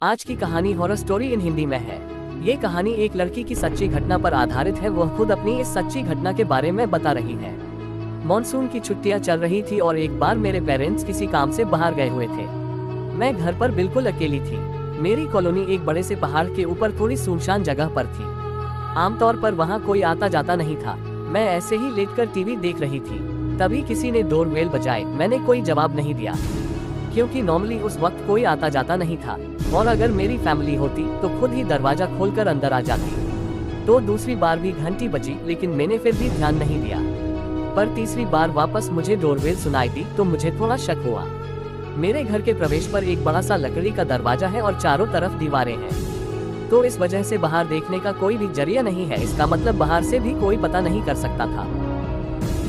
आज की कहानी हॉरर स्टोरी इन हिंदी में है। ये कहानी एक लड़की की सच्ची घटना पर आधारित है। वह खुद अपनी इस सच्ची घटना के बारे में बता रही है। मॉनसून की छुट्टियां चल रही थी और एक बार मेरे पेरेंट्स किसी काम से बाहर गए हुए थे। मैं घर पर बिल्कुल अकेली थी। मेरी कॉलोनी एक बड़े से पहाड़ के ऊपर थोड़ी सुनसान जगह पर थी। आमतौर पर वहाँ कोई आता जाता नहीं था। मैं ऐसे ही लेटकर टीवी देख रही थी। तभी किसी ने डोरबेल बजाई। मैंने कोई जवाब नहीं दिया, क्योंकि नॉर्मली उस वक्त कोई आता जाता नहीं था, और अगर मेरी फैमिली होती तो खुद ही दरवाजा खोलकर अंदर आ जाती। तो दूसरी बार भी घंटी बजी, लेकिन मैंने फिर भी ध्यान नहीं दिया। पर तीसरी बार वापस मुझे डोरबेल सुनाई दी तो मुझे थोड़ा शक हुआ। मेरे घर के प्रवेश पर एक बड़ा सा लकड़ी का दरवाजा है और चारों तरफ दीवारें हैं, तो इस वजह से बाहर देखने का कोई भी जरिया नहीं है। इसका मतलब बाहर से भी कोई पता नहीं कर सकता था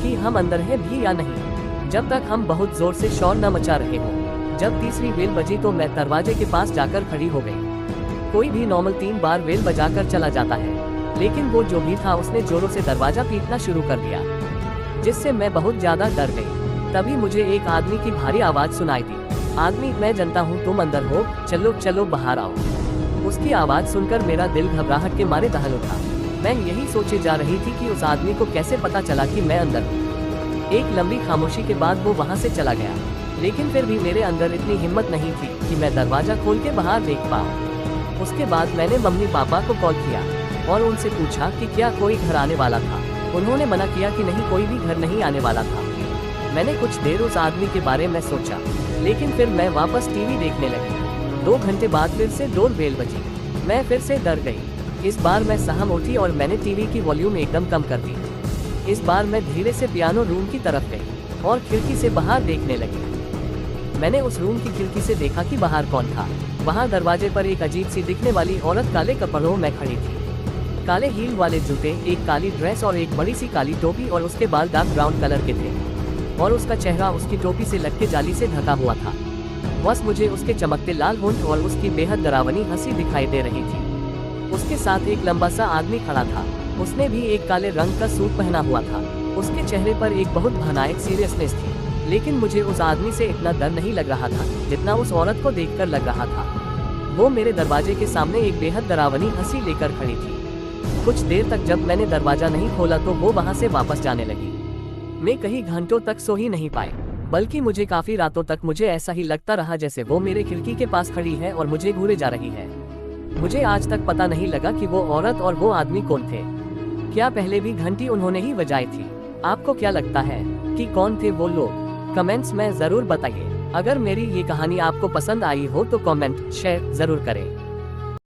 कि हम अंदर हैं भी या नहीं, जब तक हम बहुत जोर से शोर न मचा रहे हों। जब तीसरी बेल बजी तो मैं दरवाजे के पास जाकर खड़ी हो गई। कोई भी नॉर्मल 3 बार बेल बजाकर चला जाता है, लेकिन वो जो भी था उसने जोरों से दरवाजा पीटना शुरू कर दिया, जिससे मैं बहुत ज्यादा डर गई। तभी मुझे एक आदमी की भारी आवाज सुनाई दी। आदमी, मैं जानता हूँ तुम अंदर हो, चलो चलो बाहर आओ। उसकी आवाज सुनकर मेरा दिल घबराहट के मारे दहल उठा। मैं यही सोचे जा रही थी कि उस आदमी को कैसे पता चला कि मैं अंदर हूँ। एक लंबी खामोशी के बाद वो वहाँ से चला गया, लेकिन फिर भी मेरे अंदर इतनी हिम्मत नहीं थी कि मैं दरवाजा खोल के बाहर देख पाऊँ। उसके बाद मैंने मम्मी पापा को कॉल किया और उनसे पूछा कि क्या कोई घर आने वाला था। उन्होंने मना किया कि नहीं, कोई भी घर नहीं आने वाला था। मैंने कुछ देर उस आदमी के बारे में सोचा, लेकिन फिर मैं वापस टीवी देखने लगी। 2 घंटे बाद फिर से डोरबेल बजी। मैं फिर से डर गई। इस बार मैं सहम उठी और मैंने टीवी की वॉल्यूम एकदम कम कर दी। इस बार मैं धीरे से पियानो रूम की तरफ गई और खिड़की से बाहर देखने लगी। मैंने उस रूम की खिड़की से देखा कि बाहर कौन था। वहाँ दरवाजे पर एक अजीब सी दिखने वाली औरत काले कपड़ों में खड़ी थी। काले हील वाले जूते, एक काली ड्रेस और एक बड़ी सी काली टोपी, और उसके बाल डार्क ब्राउन कलर के थे और उसका चेहरा उसकी टोपी से लटके जाली से ढका हुआ था। बस मुझे उसके चमकते लाल होंठ और उसकी बेहद डरावनी हंसी दिखाई दे रही थी। उसके साथ एक लंबा सा आदमी खड़ा था। उसने भी एक काले रंग का सूट पहना हुआ था। उसके चेहरे पर एक बहुत भयानक सीरियसनेस थी, लेकिन मुझे उस आदमी से इतना डर नहीं लग रहा था जितना उस औरत को देखकर लग रहा था। वो मेरे दरवाजे के सामने एक बेहद डरावनी हंसी लेकर खड़ी थी। कुछ देर तक जब मैंने दरवाजा नहीं खोला तो वो वहाँ से वापस जाने लगी। मैं कई घंटों तक सो ही नहीं पाई, बल्कि मुझे काफी रातों तक मुझे ऐसा ही लगता रहा जैसे वो मेरे खिड़की के पास खड़ी है और मुझे घूरे जा रही है। मुझे आज तक पता नहीं लगा कि वो औरत और वो आदमी कौन थे। क्या पहले भी घंटी उन्होंने ही बजाई थी? आपको क्या लगता है कि कौन थे वो लोग? कमेंट्स में जरूर बताइए। अगर मेरी ये कहानी आपको पसंद आई हो तो कमेंट शेयर जरूर करें।